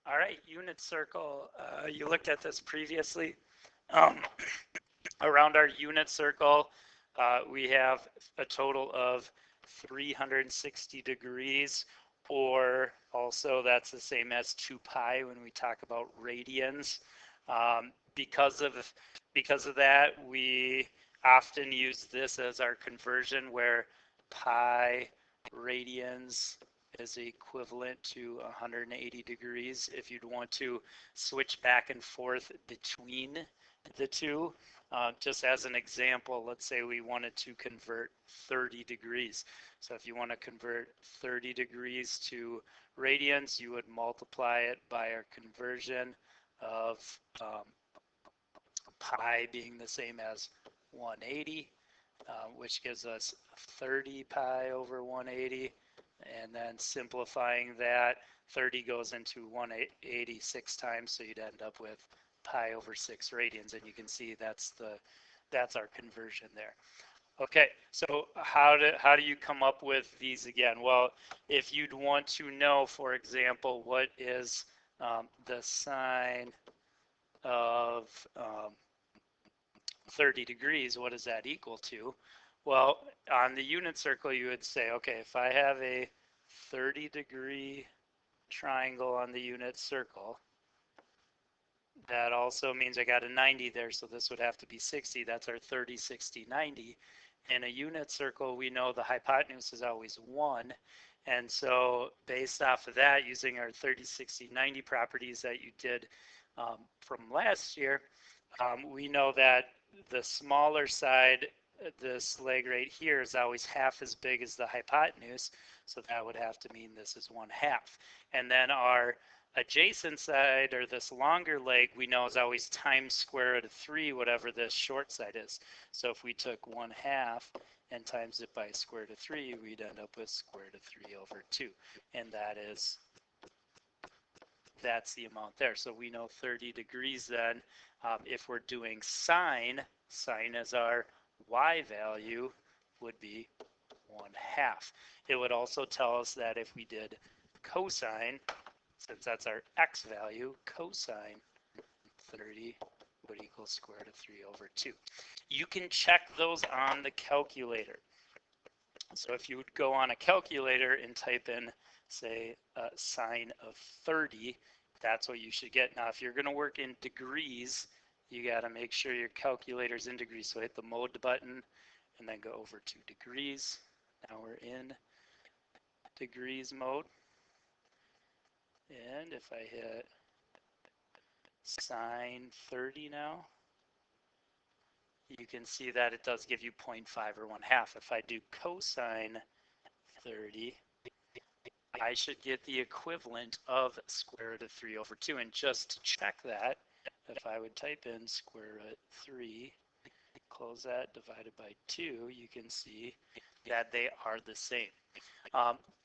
All right, unit circle. You looked at this previously. Um, around our unit circle, we have a total of 360 degrees, or also that's the same as 2 pi when we talk about radians. Because of that, we often use this as our conversion where pi radians is equivalent to 180 degrees. If you'd want to switch back and forth between the two, just as an example, let's say we wanted to convert 30 degrees. So if you want to convert 30 degrees to radians, you would multiply it by our conversion of pi being the same as 180, which gives us 30 pi over 180. And then simplifying that, 30 goes into 180 6 times, so you'd end up with pi over 6 radians. And you can see that's our conversion there. Okay, so how do you come up with these again? Well, if you'd want to know, for example, what is the sine of 30 degrees, what does that equal to? Well, on the unit circle, you would say, okay, if I have a 30-degree triangle on the unit circle, that also means I got a 90 there, so this would have to be 60. That's our 30, 60, 90. In a unit circle, we know the hypotenuse is always 1. And so based off of that, using our 30, 60, 90 properties that you did from last year, we know that the smaller side, this leg right here, is always half as big as the hypotenuse. So that would have to mean this is 1/2. And then our adjacent side, or this longer leg, we know is always times square root of 3, whatever this short side is. So if we took 1/2 and times it by square root of 3, we'd end up with square root of 3 over 2. And that's the amount there. So we know 30 degrees then. If we're doing sine as our y value would be 1/2. It would also tell us that if we did cosine, since that's our x value, cosine 30 would equal square root of 3 over 2. You can check those on the calculator. So if you would go on a calculator and type in, say, sine of 30, that's what you should get. Now, if you're going to work in degrees, you got to make sure your calculator's in degrees. So hit the mode button and then go over to degrees. Now we're in degrees mode. And if I hit sine 30 now, you can see that it does give you 0.5 or 1/2. If I do cosine 30, I should get the equivalent of square root of 3 over 2. And just to check that, if I would type in square root 3, close that, divided by 2, you can see that they are the same.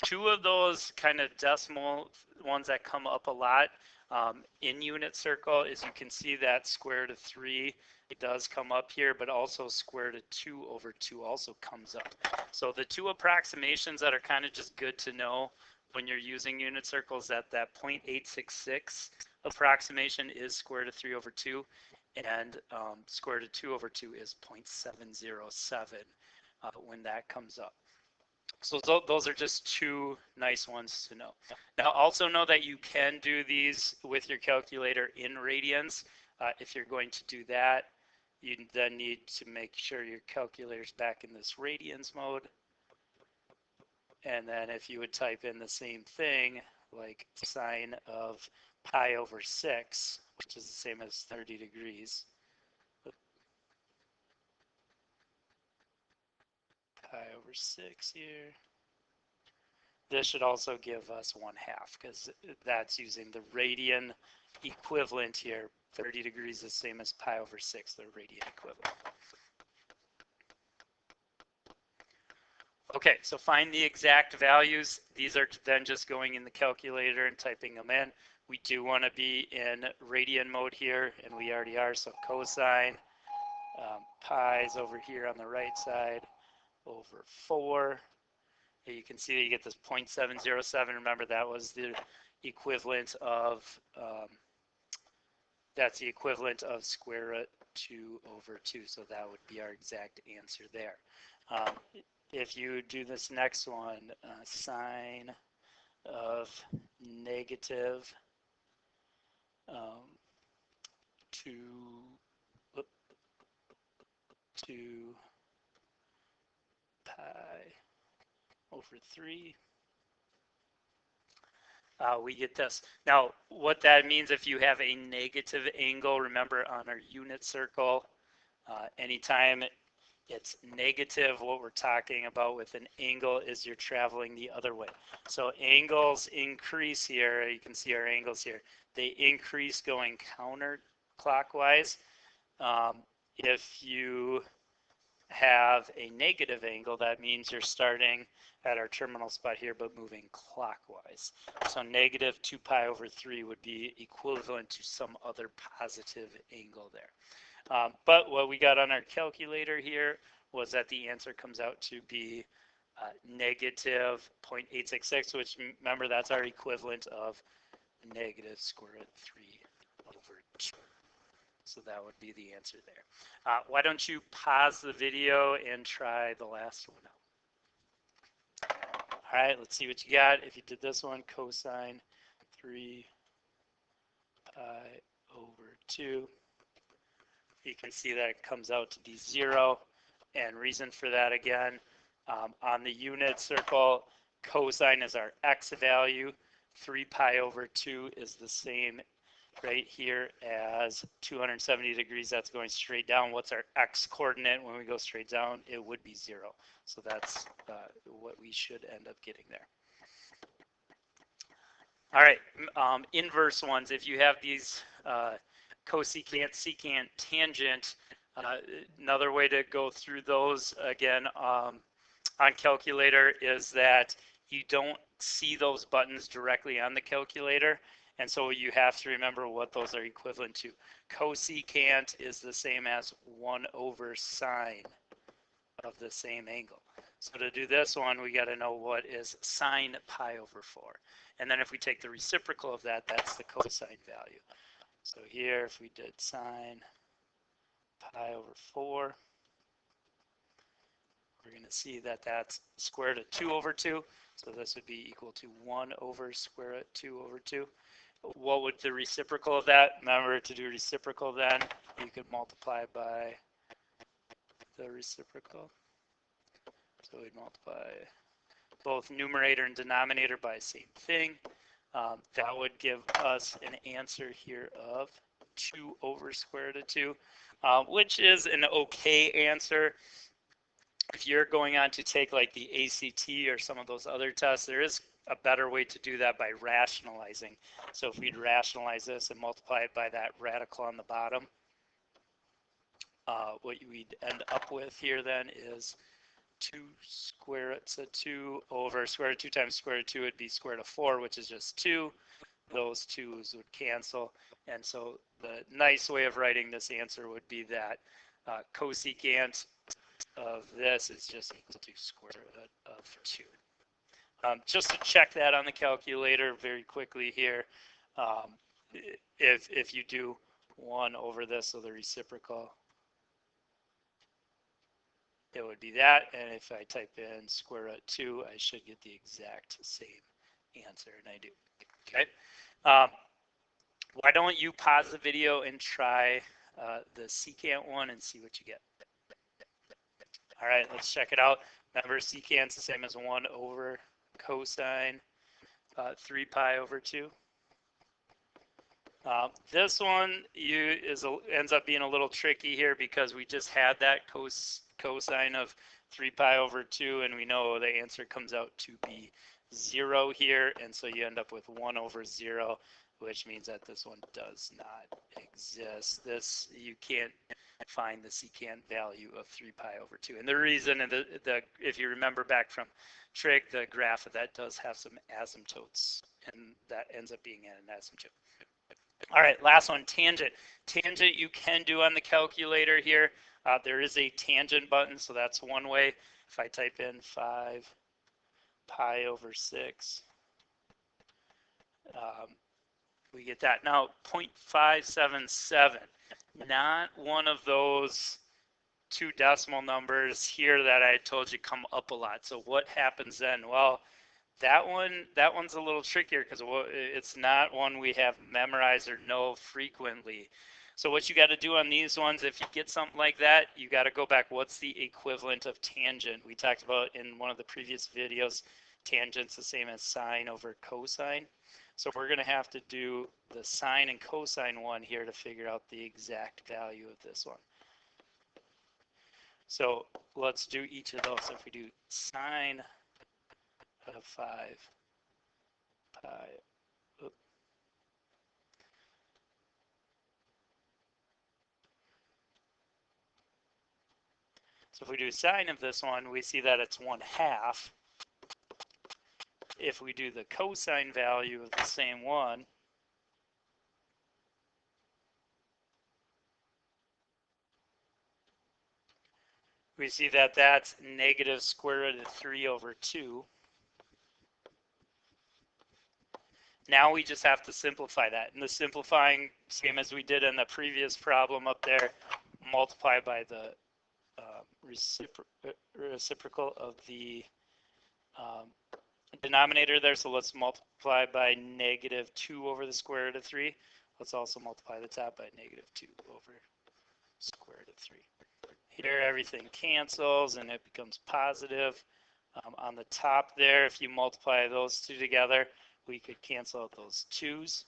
Two of those kind of decimal ones that come up a lot in unit circle is you can see that square root of 3 it does come up here, but also square root of 2 over 2 also comes up. So the two approximations that are kind of just good to know when you're using unit circles, that 0.866 approximation is square root of 3 over 2, and square root of 2 over 2 is 0.707 when that comes up. So those are just two nice ones to know. Now also know that you can do these with your calculator in radians. If you're going to do that, you then need to make sure your calculator's back in this radians mode. And then if you would type in the same thing, like sine of pi over 6, which is the same as 30 degrees, pi over 6 here. This should also give us 1/2 because that's using the radian equivalent here. 30 degrees is the same as pi over 6, the radian equivalent. Okay, so find the exact values. These are then just going in the calculator and typing them in. We do want to be in radian mode here, and we already are, so cosine pi is over here on the right side over 4. You can see that you get this 0.707. Remember, that was the equivalent of, that's the equivalent of square root 2 over 2. So that would be our exact answer there. If you do this next one, sine of negative 2, 2 pi over 3, we get this. Now, what that means, if you have a negative angle, remember on our unit circle, anytime it's negative, what we're talking about with an angle is you're traveling the other way. So angles increase here. You can see our angles here. They increase going counterclockwise. If you have a negative angle, that means you're starting at our terminal spot here, but moving clockwise. So negative 2 pi over 3 would be equivalent to some other positive angle there. But what we got on our calculator here was that the answer comes out to be negative 0.866, which, remember, that's our equivalent of negative square root 3 over 2. So that would be the answer there. Why don't you pause the video and try the last one out. All right, let's see what you got. If you did this one, cosine 3 pi over 2. You can see that it comes out to be 0. And reason for that, again, on the unit circle, cosine is our x value. 3 pi over 2 is the same right here as 270 degrees. That's going straight down. What's our x coordinate when we go straight down? It would be 0. So that's what we should end up getting there. All right, inverse ones. If you have these cosecant, secant, tangent, another way to go through those, again, on calculator, is that you don't see those buttons directly on the calculator. And so you have to remember what those are equivalent to. Cosecant is the same as 1 over sine of the same angle. So to do this one, we got to know what is sine pi over 4. And then if we take the reciprocal of that, that's the cosine value. So here, if we did sine pi over 4, we're going to see that that's square root of 2 over 2. So this would be equal to 1 over square root 2 over 2. What would the reciprocal of that? Remember, to do reciprocal then, you could multiply by the reciprocal. So we'd multiply both numerator and denominator by the same thing. That would give us an answer here of 2 over square root of 2, which is an okay answer. If you're going on to take like the ACT or some of those other tests, there is a better way to do that by rationalizing. So if we'd rationalize this and multiply it by that radical on the bottom, what we'd end up with here then is 2 square roots of 2 over square root of 2 times square root of 2 would be square root of 4, which is just 2. Those 2's would cancel. And so the nice way of writing this answer would be that cosecant of this is just equal to square root of 2. Just to check that on the calculator very quickly here, if you do 1 over this, so the reciprocal, it would be that. And if I type in square root 2, I should get the exact same answer, and I do. Okay. Why don't you pause the video and try the secant one and see what you get. All right, let's check it out. Remember, secant's the same as 1 over cosine 3 pi over 2. This one ends up being a little tricky here because we just had that cosine of 3 pi over 2, and we know the answer comes out to be 0 here, and so you end up with 1 over 0, which means that this one does not exist. This, you can't find the secant value of 3 pi over 2. And the reason, and if you remember back from Trig, the graph of that does have some asymptotes, and that ends up being an asymptote. All right, last one, tangent. Tangent you can do on the calculator here. There is a tangent button, so that's one way. If I type in 5 pi over 6 We get that. Now, 0.577, not one of those two decimal numbers here that I told you come up a lot. So what happens then? Well, that one's a little trickier because it's not one we have memorized or know frequently. So what you got to do on these ones, if you get something like that, you got to go back. What's the equivalent of tangent? We talked about in one of the previous videos, tangent's the same as sine over cosine. So we're going to have to do the sine and cosine one here to figure out the exact value of this one. So let's do each of those. If we do sine of 5 pi, so if we do sine of this one, we see that it's 1/2. If we do the cosine value of the same one, we see that that's negative square root of 3 over 2. Now we just have to simplify that. And the simplifying, same as we did in the previous problem up there, multiply by the reciprocal of the denominator there. So let's multiply by negative 2 over the square root of 3. Let's also multiply the top by negative 2 over square root of 3. Here everything cancels and it becomes positive. On the top there, if you multiply those two together, we could cancel out those 2's.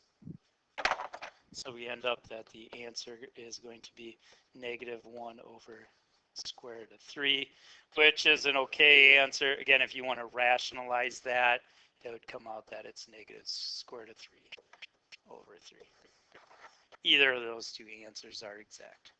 So we end up that the answer is going to be negative 1 over square root of 3, which is an okay answer. Again, if you want to rationalize that, it would come out that it's negative square root of 3 over 3. Either of those two answers are exact.